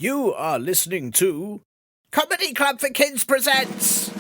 You are listening to Comedy Club for Kids presents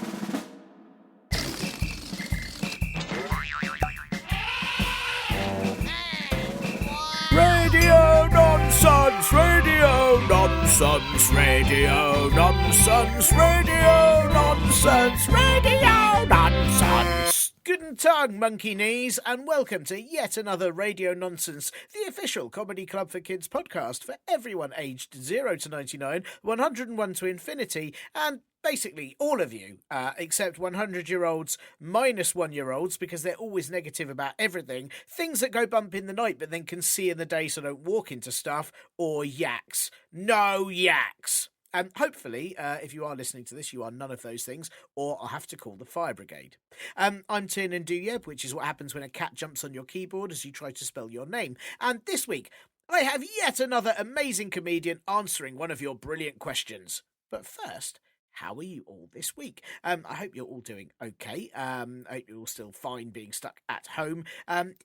Radio Nonsense, Radio Nonsense, Radio Nonsense, Radio Nonsense, Radio Nonsense. Guten Tag, monkey knees, and welcome to yet another Radio Nonsense, the official Comedy Club for Kids podcast for everyone aged 0 to 99, 101 to infinity, and basically all of you, except 100-year-olds minus 1-year-olds, because they're always negative about everything, things that go bump in the night but then can see in the day so don't walk into stuff, or yaks. No yaks! And hopefully, if you are listening to this, you are none of those things, or I'll have to call the fire brigade. I'm Tin and Duyeb, which is what happens when a cat jumps on your keyboard as you try to spell your name. And this week, I have yet another amazing comedian answering one of your brilliant questions. But first, how are you all this week? I hope you're all doing okay. I hope you're all still fine being stuck at home.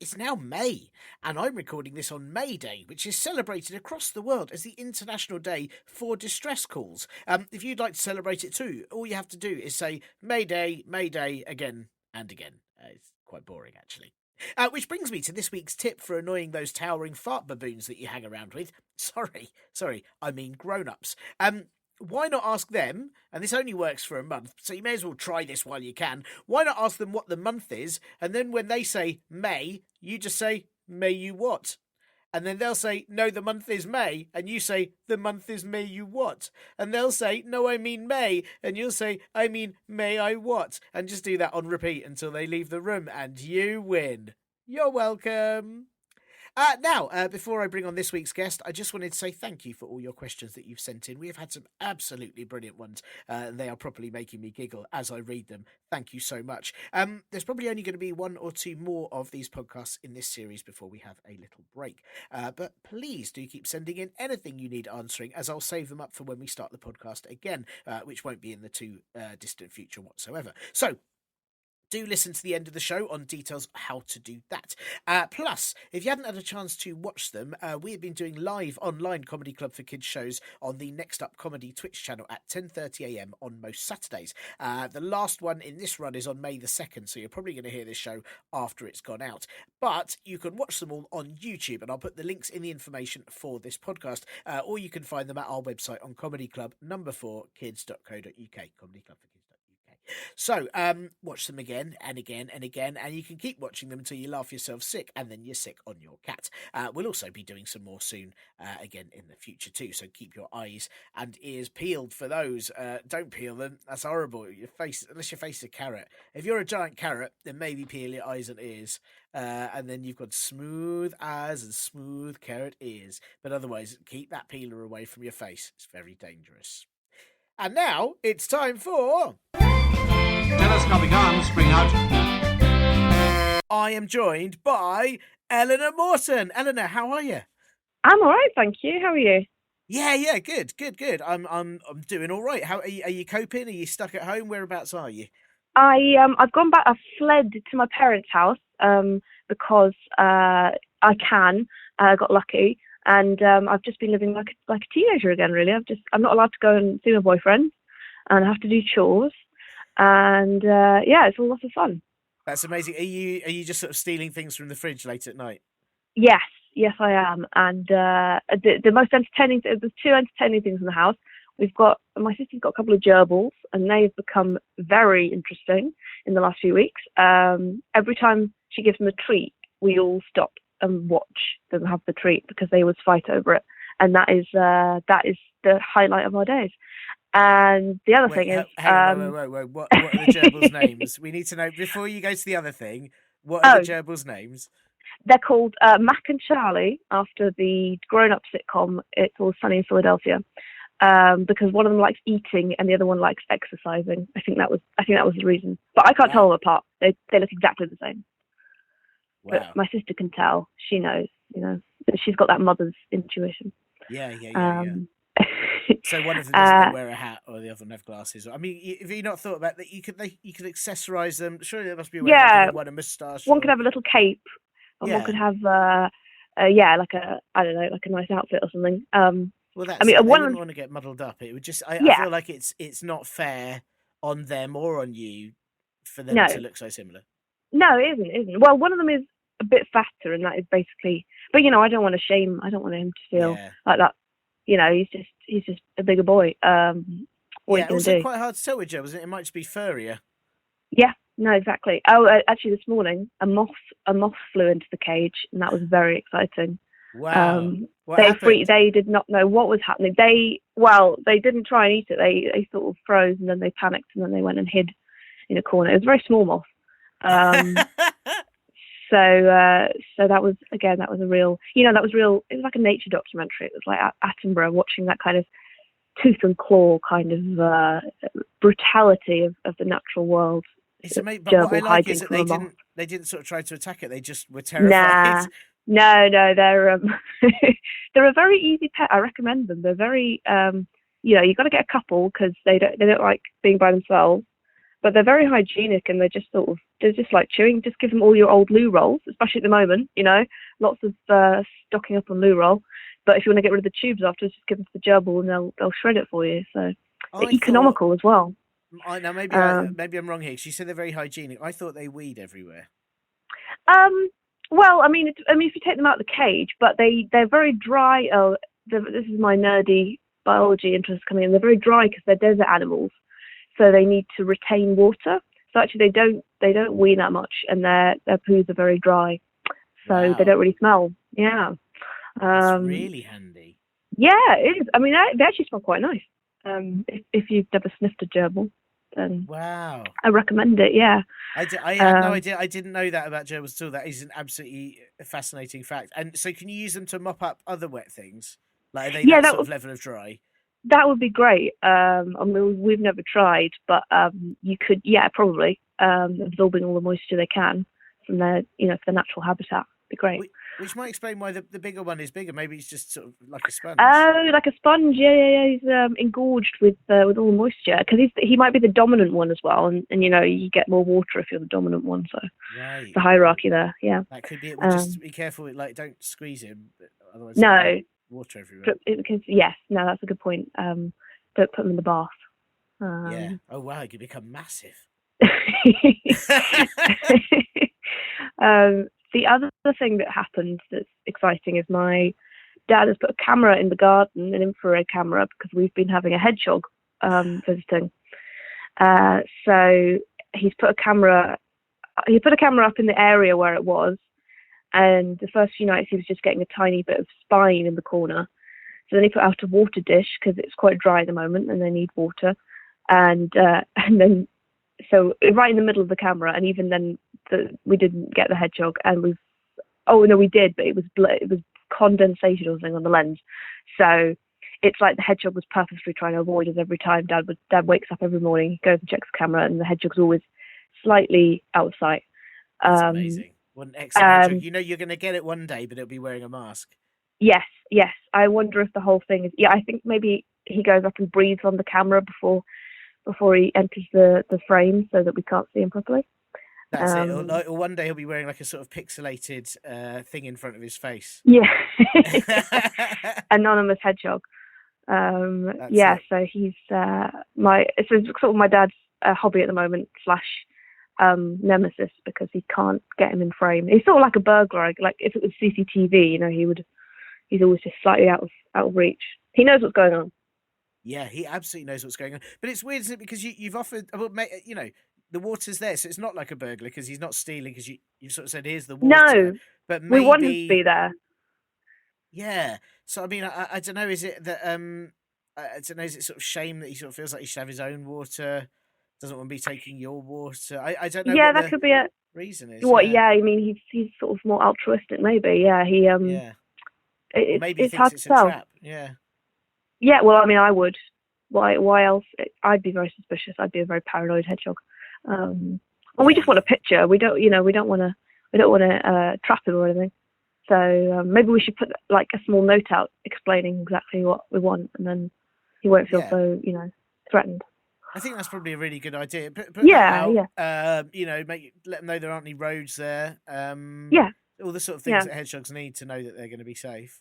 It's now May, and I'm recording this on May Day, which is celebrated across the world as the International Day for Distress Calls. If you'd like to celebrate it too, all you have to do is say May Day, again and again. It's quite boring, actually. Which brings me to this week's tip for annoying those towering fart baboons that you hang around with. Sorry, I mean grown-ups. Why not ask them, and this only works for a month, so you may as well try this while you can, why not ask them what the month is, and then when they say May, you just say, May you what? And then they'll say, no, the month is May, and you say, the month is May you what? And they'll say, no, I mean May, and you'll say, I mean May I what? And just do that on repeat until they leave the room, and you win. You're welcome. Now, before I bring on this week's guest, I just wanted to say thank you for all your questions that you've sent in. We have had some absolutely brilliant ones, and they are properly making me giggle as I read them. Thank you so much. There's probably only going to be one or two more of these podcasts in this series before we have a little break. But please do keep sending in anything you need answering, as I'll save them up for when we start the podcast again, which won't be in the too distant future whatsoever. So, do listen to the end of the show on details how to do that. Plus, if you haven't had a chance to watch them, we have been doing live online Comedy Club for Kids shows on the Next Up Comedy Twitch channel at 10:30am on most Saturdays. The last one in this run is on May the 2nd, so you're probably going to hear this show after it's gone out. But you can watch them all on YouTube, and I'll put the links in the information for this podcast, or you can find them at our website on comedyclub4kids.co.uk, comedyclub4kids.co.uk. So, watch them again and again and again, and you can keep watching them until you laugh yourself sick, and then you're sick on your cat. We'll also be doing some more soon, again in the future too, so keep your eyes and ears peeled for those. Don't peel them, that's horrible. Your face, unless your face is a carrot. If you're a giant carrot, then maybe peel your eyes and ears, and then you've got smooth eyes and smooth carrot ears. But otherwise, keep that peeler away from your face. It's very dangerous. And now, it's time for... Telescopic arms spring out. I am joined by Eleanor Morton. Eleanor, how are you? I'm all right, thank you. How are you? Yeah, good. I'm doing all right. How are you coping? Are you stuck at home? Whereabouts are you? I've gone back. I've fled to my parents' house because I can. I got lucky, and I've just been living like a teenager again. Really, I'm not allowed to go and see my boyfriend, and I have to do chores. And it's all lots of fun. That's amazing. Are you just sort of stealing things from the fridge late at night? Yes, I am. And the most entertaining, there's two entertaining things in the house. My sister's got a couple of gerbils, and they've become very interesting in the last few weeks. Every time she gives them a treat, we all stop and watch them have the treat because they always fight over it. And that is the highlight of our days. And the other thing is... Wait. What are the gerbils' names? We need to know, before you go to the other thing, what are the gerbils' names? They're called Mac and Charlie, after the grown-up sitcom It's All Sunny in Philadelphia, because one of them likes eating and the other one likes exercising. I think that was the reason. But I can't tell them apart. They look exactly the same. Wow. But my sister can tell. She knows, she's got that mother's intuition. Yeah. So one of them doesn't wear a hat, or the other one have glasses. I mean, have you not thought about that? You could accessorize them. Surely there must be a way to one a moustache. One could have a little cape, and one could have like a nice outfit or something. Well, I mean, they one wouldn't of want to get muddled up. It would just, I yeah, feel like it's not fair on them or on you for them no, to look so similar. no, it isn't. Well, one of them is a bit fatter, and that is basically. But I don't want to shame. I don't want him to feel Yeah. like that. He's just a bigger boy. What are you Yeah, gonna also do? quite hard to tell with Joe, isn't it? It might just be furrier. Yeah, no, exactly. Oh, actually, this morning a moth flew into the cage, and that was very exciting. Wow. What happened? They did not know what was happening. They didn't try and eat it. They sort of froze, and then they panicked, and then they went and hid in a corner. It was a very small moth. Um, so that was a real, that was real. It was like a nature documentary. It was like Attenborough watching that kind of tooth and claw kind of brutality of the natural world. It's amazing, but what I like is that they didn't sort of try to attack it. They just were terrified. Nah, no, they're they're a very easy pet. I recommend them. They're very you got to get a couple because they don't like being by themselves. But they're very hygienic, and they're just like chewing. Just give them all your old loo rolls, especially at the moment. Lots of stocking up on loo roll. But if you want to get rid of the tubes afterwards, just give them to the gerbil, and they'll shred it for you. So they're economical as well. Now maybe I'm wrong here. 'Cause you said they're very hygienic. I thought they weed everywhere. Well, I mean, if you take them out of the cage, but they're very dry. This is my nerdy biology interest coming in. They're very dry because they're desert animals, so they need to retain water. So actually, they don't wee that much, and their poos are very dry, so they don't really smell. Yeah, that's really handy. Yeah, it is. I mean, they actually smell quite nice. If you've never sniffed a gerbil, then wow, I recommend it. Yeah, I had no idea. I didn't know that about gerbils at all. That is an absolutely fascinating fact. And so, can you use them to mop up other wet things? Like, are they that sort of level of dry? That would be great. I mean, we've never tried, but you could, probably absorbing all the moisture they can from their, for their natural habitat. Would be great. Which might explain why the bigger one is bigger. Maybe it's just sort of like a sponge. Oh, like a sponge. Yeah. He's engorged with all the moisture because he might be the dominant one as well, and you get more water if you're the dominant one. So right, the hierarchy there. Yeah, that could be it. Well, just be careful. Like, don't squeeze him, otherwise water everywhere. Because that's a good point. Don't put them in the bath. Yeah. Oh wow, it could become massive. The other thing that happened that's exciting is my dad has put a camera in the garden, an infrared camera, because we've been having a hedgehog visiting. So he's put a camera. He put a camera up in the area where it was, and the first few nights he was just getting a tiny bit of spine in the corner. So then he put out a water dish because it's quite dry at the moment and they need water, and then so right in the middle of the camera, and even then we didn't get the hedgehog, and we did, but it was condensation or something on the lens, so it's like the hedgehog was purposely trying to avoid us every time. Dad wakes up every morning, he goes and checks the camera, and the hedgehog's always slightly out of sight. That's amazing. What an excellent hedgehog. You're going to get it one day, but it'll be wearing a mask. Yes. I wonder if the whole thing is. Yeah, I think maybe he goes up and breathes on the camera before he enters the frame, so that we can't see him properly. That's it. Or one day he'll be wearing like a sort of pixelated thing in front of his face. Yeah. Anonymous hedgehog. So he's it's sort of my dad's hobby at the moment / nemesis, because he can't get him in frame. He's sort of like a burglar. Like if it was CCTV, he's always just slightly out of reach. He knows what's going on. Yeah, he absolutely knows what's going on. But it's weird, isn't it? Because you've offered, the water's there, so it's not like a burglar because he's not stealing, because you've sort of said, here's the water. No, but maybe, we want him to be there. Yeah. So, I mean, I don't know, is it that, I don't know, is it sort of shame that he sort of feels like he should have his own water, doesn't want to be taking your water? I don't know. Yeah, that could be a reason is. What? Yeah, I mean, he's sort of more altruistic, maybe. Yeah, he Yeah. Maybe he thinks it's a trap. Yeah. Yeah, well, I mean, I would. Why else? I'd be very suspicious. I'd be a very paranoid hedgehog. And we just want a picture. We don't want to trap him or anything. So maybe we should put like a small note out explaining exactly what we want, and then he won't feel so threatened. I think that's probably a really good idea. Put yeah. Let them know there aren't any roads there. All the sort of things that hedgehogs need to know that they're going to be safe.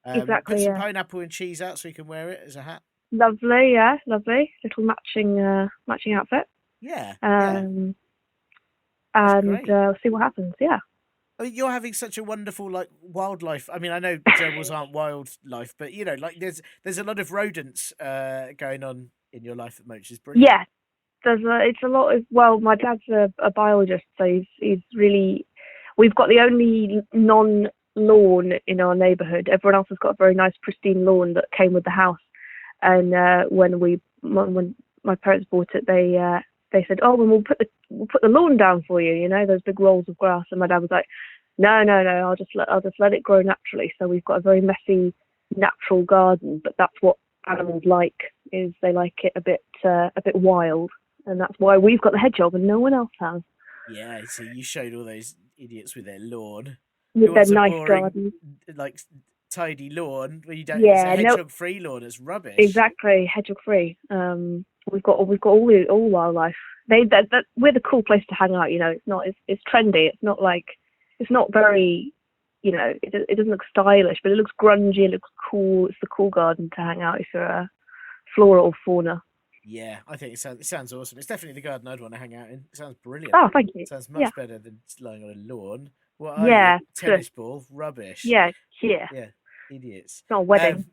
Exactly, Put some yeah. pineapple and cheese out so you can wear it as a hat. Lovely, yeah, lovely. Little matching outfit. Yeah, yeah, Um, that's and great. see what happens. Yeah. I mean, you're having such a wonderful like wildlife. I mean, I know gerbils aren't wildlife, but like there's a lot of rodents going on in your life at the moment, which is brilliant. Yeah, it's a lot of, well, my dad's a biologist, so he's really, we've got the only non lawn in our neighbourhood. Everyone else has got a very nice pristine lawn that came with the house. And when my parents bought it, they said, oh, well, we'll put the lawn down for you, those big rolls of grass. And my dad was like, no, I'll just let it grow naturally. So we've got a very messy natural garden, but that's what animals like, is they like it a bit wild. And that's why we've got the hedgehog and no one else has. Yeah, so you showed all those idiots with their lawn. Who With their wants a nice boring, gardens. like tidy lawn where you don't? It's a Yeah, no, hedgehog-free lawn. It's rubbish. exactly, hedgehog free. We've got all wildlife. We're the cool place to hang out. It's trendy. It's not very, it doesn't look stylish, but it looks grungy. It looks cool. It's the cool garden to hang out if you're a flora or fauna. Yeah, I think it sounds awesome. It's definitely the garden I'd want to hang out in. It sounds brilliant. Oh, thank you. It sounds Yeah, much better than just lying on a lawn. What are you? yeah, good. Tennis ball? Rubbish. Yeah, yeah. Yeah, idiots. It's not a wedding.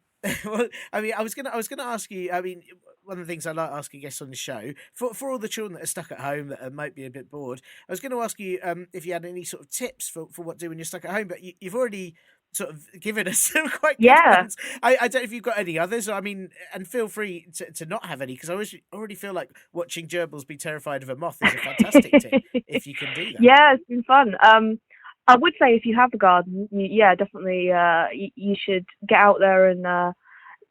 Well, I mean, I was gonna ask you. I mean, one of the things I like asking guests on the show for all the children that are stuck at home that might be a bit bored. I was going to ask you if you had any sort of tips for what to do when you're stuck at home, but you've already sort of given us some quite good Yeah. ones. I don't know if you've got any others. I mean, and feel free to not have any because already feel like watching gerbils be terrified of a moth is a fantastic tip if you can do that. Yeah, it's been fun. I would say if you have a garden, yeah, definitely, you should get out there and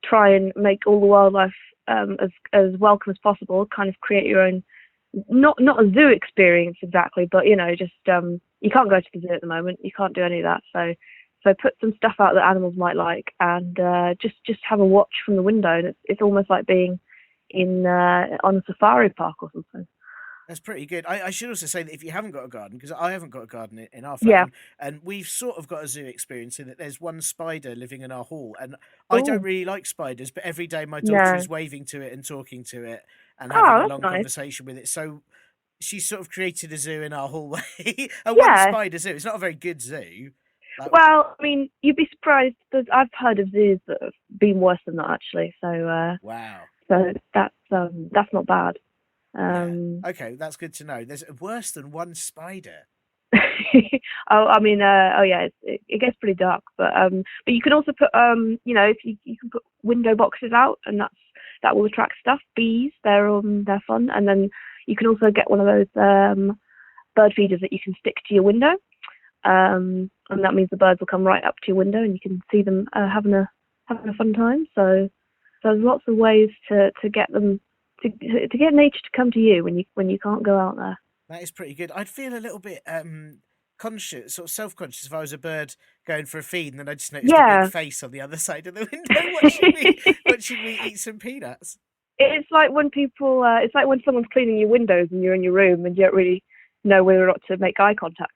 try and make all the wildlife as welcome as possible. Kind of create your own, not a zoo experience exactly, but just you can't go to the zoo at the moment. You can't do any of that. So put some stuff out that animals might like, and just have a watch from the window. And it's almost like being in on a safari park or something. That's pretty good. I should also say that if you haven't got a garden, because I haven't got a garden in our Yeah. flat, and we've sort of got a zoo experience in that there's one spider living in our hall, and I don't Oh really like spiders, but every day my daughter no. is waving to it and talking to it and having Oh, a that's long nice. conversation with it. So she's sort of created a zoo in our hallway, a one Yeah. spider zoo. It's not a very good zoo. Like, Well, I mean, you'd be surprised. I've heard of zoos that have been worse than that actually. wow. So that's not bad. Yeah. Okay, that's good to know. There's worse than one spider. Oh, I mean, oh yeah, it gets pretty dark, but you can also put if you can put window boxes out, and that will attract stuff. Bees, they're fun, and then you can also get one of those bird feeders that you can stick to your window, and that means the birds will come right up to your window, and you can see them having a fun time. So there's lots of ways to get them to get nature to come to you when you can't go out there. That is pretty good. I'd feel a little bit conscious, sort of self-conscious if I was a bird going for a feed and then I just noticed a Yeah. big face on the other side of the window watching me eat some peanuts. It's like when someone's cleaning your windows and you're in your room and you don't really know whether or not to make eye contact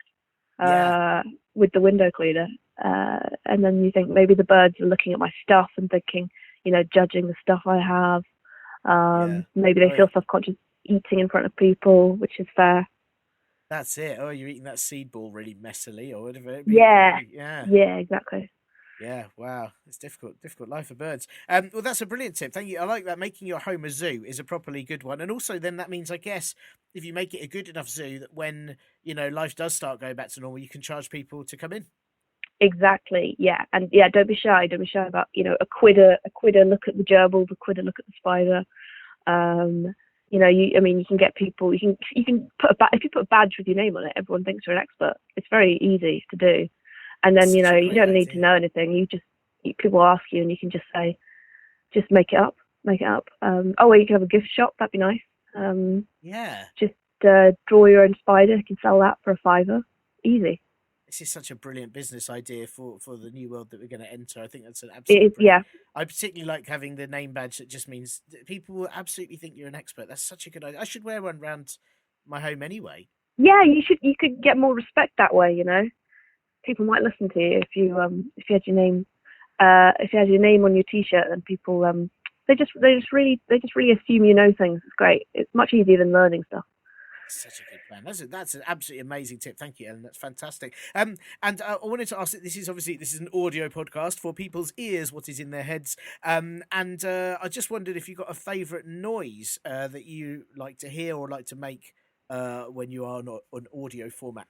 with the window cleaner. And then you think maybe the birds are looking at my stuff and thinking, judging the stuff I have. Maybe they feel self-conscious eating in front of people, which is fair. That's it. Oh, you're eating that seed ball really messily or whatever. Yeah. Yeah. Yeah, exactly. Yeah, wow. It's difficult life for birds. Well, that's a brilliant tip. Thank you. I like that. Making your home a zoo is a properly good one. And also then that means, I guess, if you make it a good enough zoo that when, life does start going back to normal, you can charge people to come in. Exactly. Yeah. And yeah, don't be shy. Don't be shy about, a quid a look at the gerbils, a quid a look at the spider. You can get people, you can put if you put a badge with your name on it, everyone thinks you're an expert. It's very easy to do. And then, you don't need to know anything. People ask you and you can just say, just make it up. Well, you can have a gift shop. That'd be nice. Just draw your own spider. You can sell that for $5. Easy. This is such a brilliant business idea for the new world that we're going to enter. I think that's an absolute I particularly like having the name badge that just means that people will absolutely think you're an expert. That's such a good idea. I should wear one around my home anyway. Yeah, you should. You could get more respect that way. People might listen to you if you had your name if you have your name on your T-shirt, then people they just really assume you know things. It's great. It's much easier than learning stuff. Such a good plan. That's an absolutely amazing tip. Thank you, Ellen. That's fantastic. And I wanted to ask. This is an audio podcast for people's ears. What is in their heads? And I just wondered if you got a favourite noise that you like to hear or like to make when you are on audio format.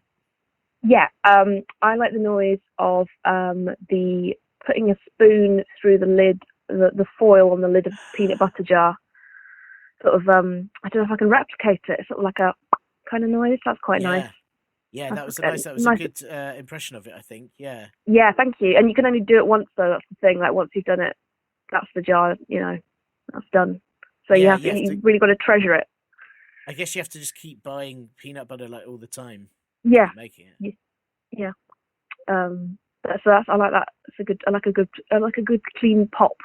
Yeah, I like the noise of the putting a spoon through the lid, the foil on the lid of a peanut butter jar. Sort of, I don't know if I can replicate it. It's sort of like a kind of noise. That's quite nice. Yeah, that was a good impression of it, I think. Yeah. Yeah, thank you. And you can only do it once, though. That's the thing. Like once you've done it, that's the jar. That's done. So you've really got to treasure it. I guess you have to just keep buying peanut butter like all the time. Yeah. Making it. Yeah. So I like that. I like a good clean pop.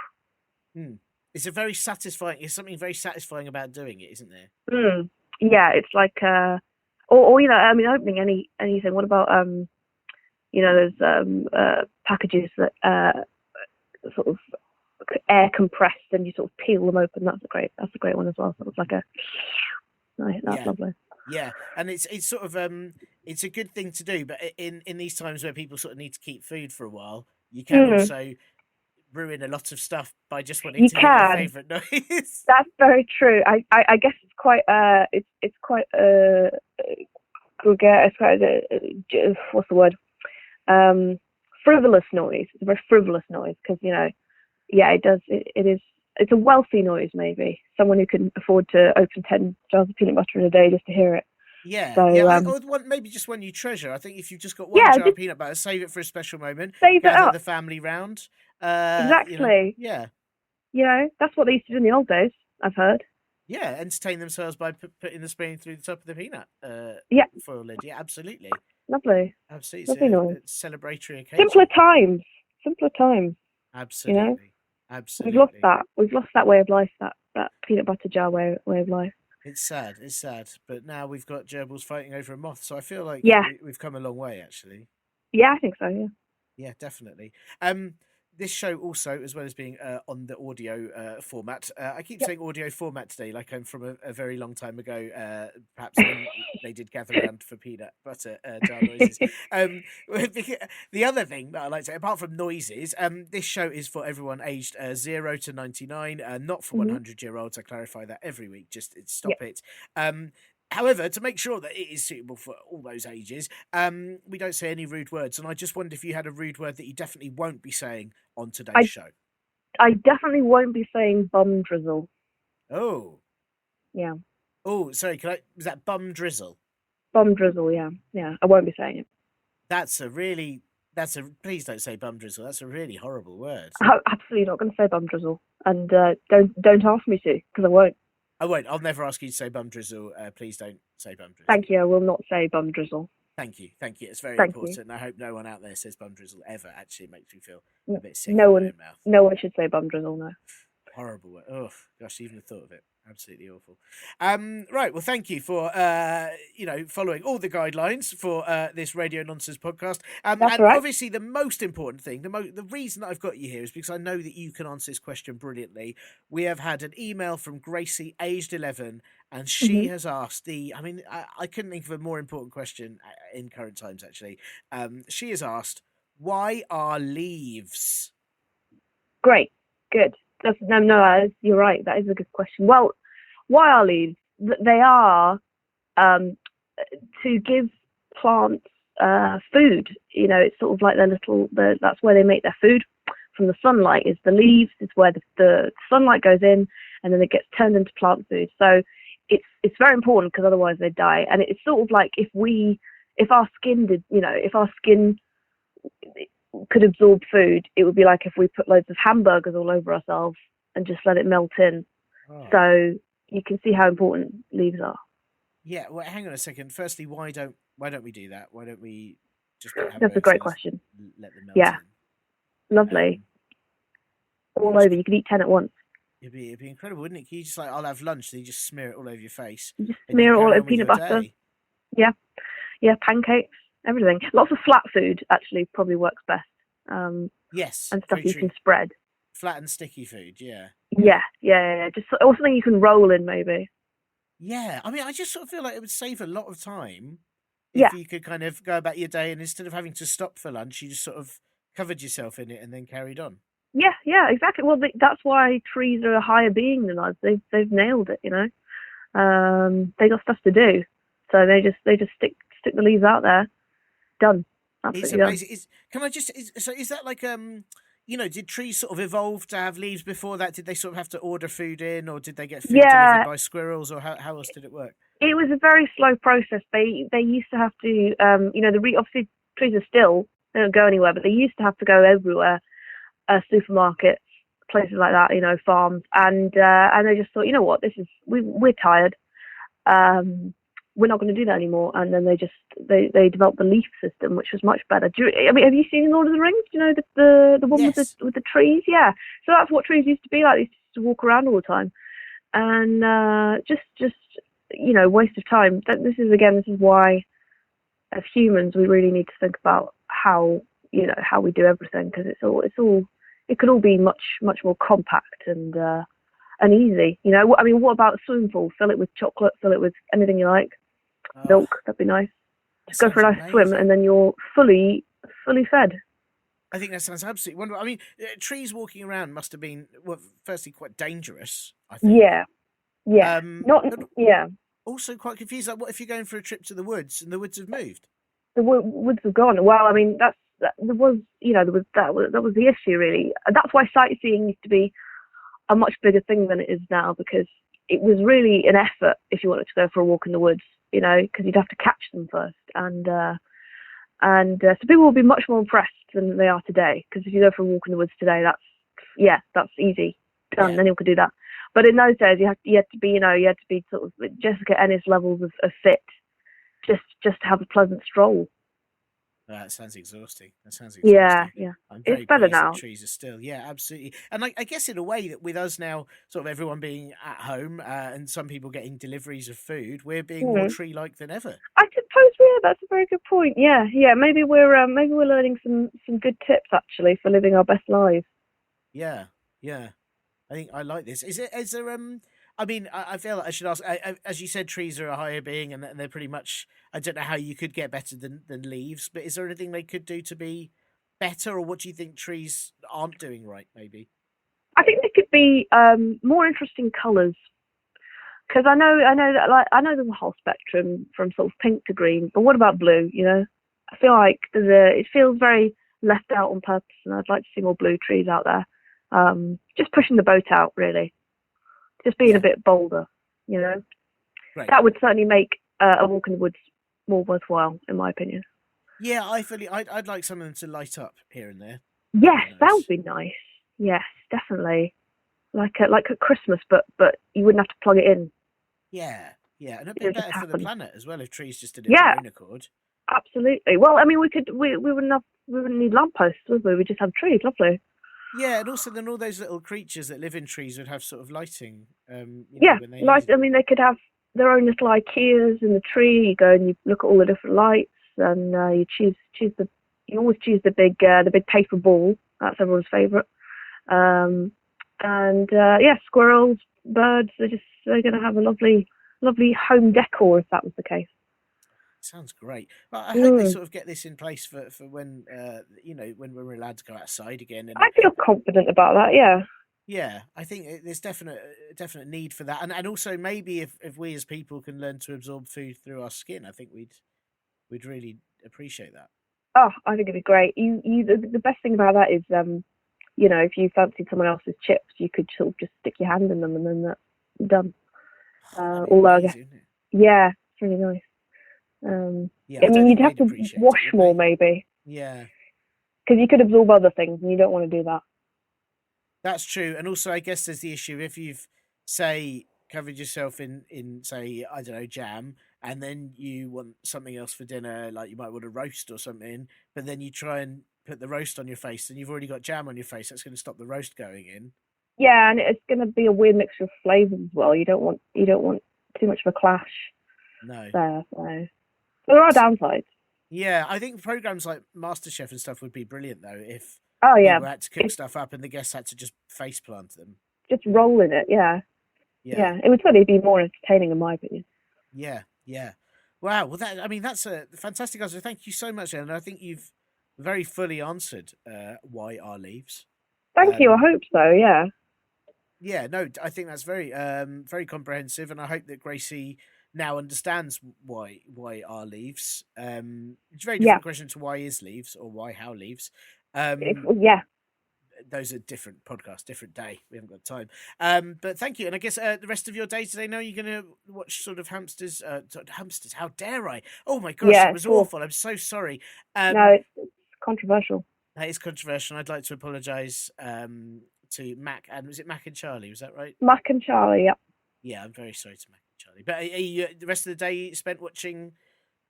It's It's something very satisfying about doing it, isn't there? Yeah, it's like opening anything. What about those packages that sort of air compressed and you sort of peel them open. That's a great one as well. So it's like that's lovely. Yeah, and it's sort of it's a good thing to do, but in these times where people sort of need to keep food for a while, you can also ruin a lot of stuff by just wanting to hear your favourite noise. That's very true. I guess it's quite gregarious. What's the word? Frivolous noise. It's a very frivolous noise because it does. It's a wealthy noise, maybe. Someone who can afford to open 10 jars of peanut butter in a day just to hear it. Yeah, so, or maybe just one you treasure. I think if you've just got one jar of peanut butter, save it for a special moment. Save it up. The family round. Exactly. That's what they used to do in the old days, I've heard. Yeah, entertain themselves by putting the spoon through the top of the peanut foil lid. Yeah, absolutely. Lovely. Absolutely. Lovely noise. Celebratory occasion. Simpler times. Absolutely. Absolutely. We've lost that way of life, that peanut butter jar way of life. It's sad. But now we've got gerbils fighting over a moth, so I feel like we've come a long way, actually. Yeah, I think so, yeah. Yeah, definitely. This show also, as well as being on the audio format, I keep saying audio format today, like I'm from a very long time ago, perhaps when they did gather around for peanut butter jar noises. The other thing that I like to say, apart from noises, this show is for everyone aged 0 to 99, not for 100-year-olds. I clarify that every week, just stop it. However, to make sure that it is suitable for all those ages, we don't say any rude words. And I just wondered if you had a rude word that you definitely won't be saying on today's show. I definitely won't be saying bum drizzle. Oh. Yeah. Oh, sorry. Was that bum drizzle? Bum drizzle, yeah. Yeah, I won't be saying it. Please don't say bum drizzle. That's a really horrible word. I'm absolutely not going to say bum drizzle. And don't ask me to, because I won't. I won't. I'll never ask you to say bum drizzle. Please don't say bum drizzle. Thank you. I will not say bum drizzle. Thank you. It's very important. And I hope no one out there says bum drizzle ever. Actually, it makes me feel a bit sick. No one should say bum drizzle, no. Horrible word. Oh, gosh, even the thought of it. Absolutely awful. Right. Well, thank you for following all the guidelines for this Radio Nonsense podcast. That's and right. Obviously, the most important thing, the reason that I've got you here is because I know that you can answer this question brilliantly. We have had an email from Gracie, aged 11, and she has asked I couldn't think of a more important question in current times. Actually, she has asked, "Why are leaves?" Great. Good. You're right. That is a good question. Well, why are leaves? They are to give plants food. It's sort of like that's where they make their food from the sunlight. Is the leaves? It's where the sunlight goes in, and then it gets turned into plant food. So it's very important because otherwise they die. And it's sort of like if our skin could absorb food, it would be like if we put loads of hamburgers all over ourselves and just let it melt in. So you can see how important leaves are. Yeah, well, hang on a second. Firstly, why don't we do that? Why don't we just That's a great question. Let them melt in. Lovely. All over. You could eat 10 at once. It'd be incredible, wouldn't it? You just I'll have lunch, then you just smear it all over your face. You just smear it all over peanut butter. Yeah, pancakes. Everything. Lots of flat food actually probably works best. Yes, and stuff very you true. can spread. Flat and sticky food, yeah. Yeah. Just or something you can roll in, maybe. Yeah, I mean, I just sort of feel like it would save a lot of time Yeah, if you could kind of go about your day and instead of having to stop for lunch, you just sort of covered yourself in it and then carried on. yeah, exactly. Well, that's why trees are a higher being than us. They've nailed it, you know. They got stuff to do, so they just stick the leaves out there. Done, It's absolutely done. amazing. So is that like did trees sort of evolve to have leaves before that? Did they sort of have to order food in, or did they get food delivered Yeah, by squirrels, or how else did it work? it was a very slow process. They used to have to, obviously trees are still, they don't go anywhere, but they used to have to go everywhere, supermarkets, places like that, farms, and they just thought, you know what, we're tired, we're not going to do that anymore, and then they developed the leaf system, which was much better. I mean, have you seen Lord of the Rings? Do you know the one with Yes. the trees? Yeah, so that's what trees used to be like. They used to walk around all the time, and just waste of time. This is why, as humans, we really need to think about how we do everything, because it could all be much more compact and easy. I mean, what about a swimming pool? Fill it with chocolate, fill it with anything you like. Oh, Milk, that'd be nice. that Just go for sounds a nice swim, amazing. and then you're fully fed. I think that sounds absolutely wonderful. I mean, trees walking around must have been, well, firstly, quite dangerous, I think. Yeah, yeah. Not But yeah. also quite confused. Like, what if you're going for a trip to the woods and the woods have moved? The woods have gone. Well, I mean, there was that was the issue really. That's why sightseeing used to be a much bigger thing than it is now, because it was really an effort if you wanted to go for a walk in the woods, because you'd have to catch them first, and so people will be much more impressed than they are today. Because if you go for a walk in the woods today, that's easy, done. Yeah. Anyone could do that. But in those days, you had to be sort of Jessica Ennis levels of fit, just to have a pleasant stroll. That sounds exhausting. That sounds Yeah, exhausting. yeah. I'm It's very better pleased that now. trees are still, yeah, absolutely. And I guess in a way that with us now, sort of everyone being at home and some people getting deliveries of food, we're being more Hmm. tree-like than ever. I suppose that's a very good point. Yeah, yeah. Maybe we're learning some good tips actually for living our best lives. Yeah, yeah. I think I like this. Is there I mean, I feel like I should ask. As you said, trees are a higher being, and they're pretty much. I don't know how you could get better than leaves, but is there anything they could do to be better, or what do you think trees aren't doing right? Maybe. I think there could be more interesting colours, because I know that, like, I know there's a whole spectrum from sort of pink to green, but what about blue? I feel like it feels very left out on purpose, and I'd like to see more blue trees out there. Just pushing the boat out, really. Just being a Yeah, bit bolder. You know, great. that would certainly make a walk in the woods more worthwhile, in my opinion. Yeah, I'd like some of them to light up here and there. That'd Yes, be that would nice. be nice. Yes, definitely. Like at Christmas, but you wouldn't have to plug it in. Yeah, yeah, and it'd It be would just better for the happen. planet as well if trees just did it of their Yeah, own accord. absolutely. Well, I mean, we wouldn't need lampposts, would we? We just have trees. Lovely. Yeah, and also then all those little creatures that live in trees would have sort of lighting, Yeah, when they like, needed I it. mean, they could have their own little IKEAs in the tree. You go and you look at all the different lights, and you always choose the big paper ball. That's everyone's favourite. Um, and yeah, squirrels, birds. They're going to have a lovely home decor if that was the case. Sounds great. Well, I hope they Mm. sort of get this in place for when when we're allowed to go outside again. And I feel confident about that. Yeah. yeah, I think there's definite need for that. And also maybe if we as people can learn to absorb food through our skin, I think we'd really appreciate that. Oh, I think it'd be great. The best thing about that is, if you fancied someone else's chips, you could sort of just stick your hand in them, and then that's done. That'd be Although I guess, amazing, wouldn't it? yeah, it's really nice. Um, Yeah, I I don't mean, think you'd have they'd to appreciate it, wash would more they? maybe, Yeah. because you could absorb other things, and you don't want to do that. That's true, and also I guess there's the issue if you've say covered yourself in say I don't know jam, and then you want something else for dinner, like you might want a roast or something, but then you try and put the roast on your face, and you've already got jam on your face. That's going to stop the roast going in. Yeah, and it's going to be a weird mixture of flavors as well. You don't want too much of a clash No, there. So there are so downsides. Yeah, I think programs like MasterChef and stuff would be brilliant though if Oh yeah, people had to cook stuff up and the guests had to just face plant them. just roll in it. Yeah, Yeah, it would certainly be more entertaining in my opinion. yeah, yeah. Wow. Well, that's a fantastic answer. Thank you so much, Ellen. I think you've very fully answered why R leaves. Thank you. I hope so. Yeah. Yeah, no, I think that's very comprehensive, and I hope that Gracie now understands why R leaves. It's a very different question to why is leaves or why how leaves. Yeah. Those are different podcasts, different day. We haven't got time. But thank you, and I guess the rest of your day today. Now you're going to watch sort of hamsters. Hamsters. How dare I? Oh my gosh, it was awful. I'm so sorry. No, it's controversial. That is controversial. I'd like to apologise to Mac, and was it Mac and Charlie? Was that right? Mac and Charlie, yeah. Yeah, I'm very sorry to Mac and Charlie. But are you, the rest of the day spent watching?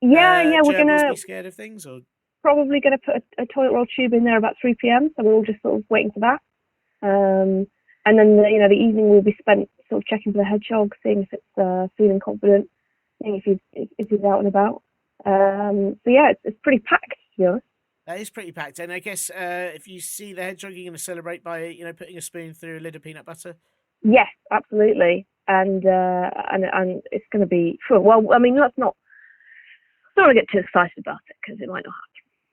Yeah, we're gonna be scared of things, or probably gonna put a toilet roll tube in there about 3 p.m. So we're all just sort of waiting for that. And then the evening will be spent sort of checking for the hedgehog, seeing if it's feeling confident, seeing if he's out and about. So yeah, it's pretty packed, to be honest. That is pretty packed, and I guess if you see the hedgehog, you're going to celebrate by putting a spoon through a lid of peanut butter. Yes, absolutely, and it's going to be fun. Well, I mean, let's not get too excited about it because it might not happen.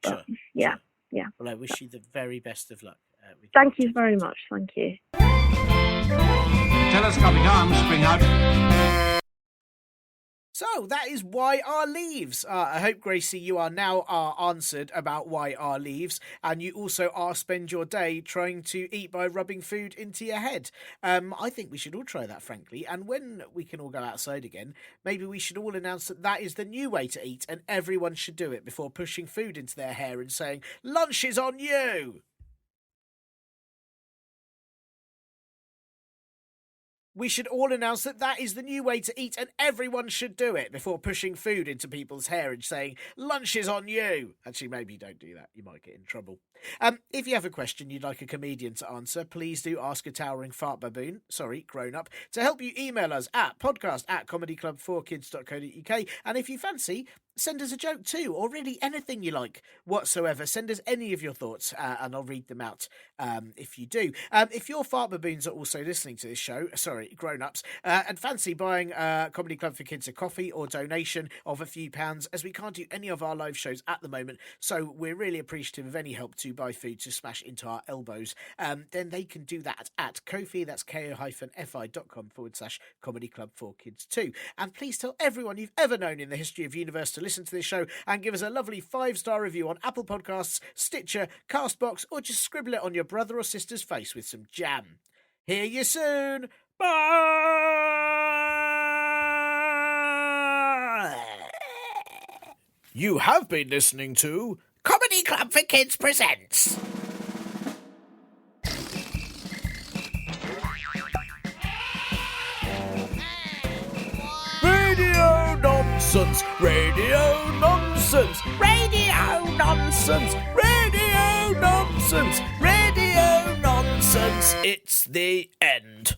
But, sure. Yeah, sure. Yeah. Well, I wish you the very best of luck. Thank you very much. Thank you. Telescopic arms spring out. So that is why R leaves. I hope, Gracie, you are now answered about why R leaves, and you also spend your day trying to eat by rubbing food into your head. I think we should all try that, frankly, and when we can all go outside again, maybe we should all announce that is the new way to eat, and everyone should do it before pushing food into their hair and saying, "Lunch is on you!" We should all announce that is the new way to eat, and everyone should do it before pushing food into people's hair and saying, "Lunch is on you." Actually, maybe don't do that. You might get in trouble. If you have a question you'd like a comedian to answer, please do ask a towering fart baboon, grown up. To help you, email us at podcast@comedyclub4kids.co.uk, and if you fancy, send us a joke too, or really anything you like whatsoever. Send us any of your thoughts, and I'll read them out if you do. If your fart baboons are also listening to this show, grown-ups, and fancy buying Comedy Club for Kids a coffee or donation of a few pounds, as we can't do any of our live shows at the moment, so we're really appreciative of any help to buy food to smash into our elbows, then they can do that at Ko-fi, that's ko-fi.com/Comedy Club for Kids 2. And please tell everyone you've ever known in the history of universe to listen to this show, and give us a lovely 5-star review on Apple Podcasts, Stitcher, Castbox, or just scribble it on your brother or sister's face with some jam. Hear you soon. Bye. You have been listening to Comedy Club for Kids presents. Radio nonsense, radio nonsense, radio nonsense, radio nonsense, radio nonsense. It's the end.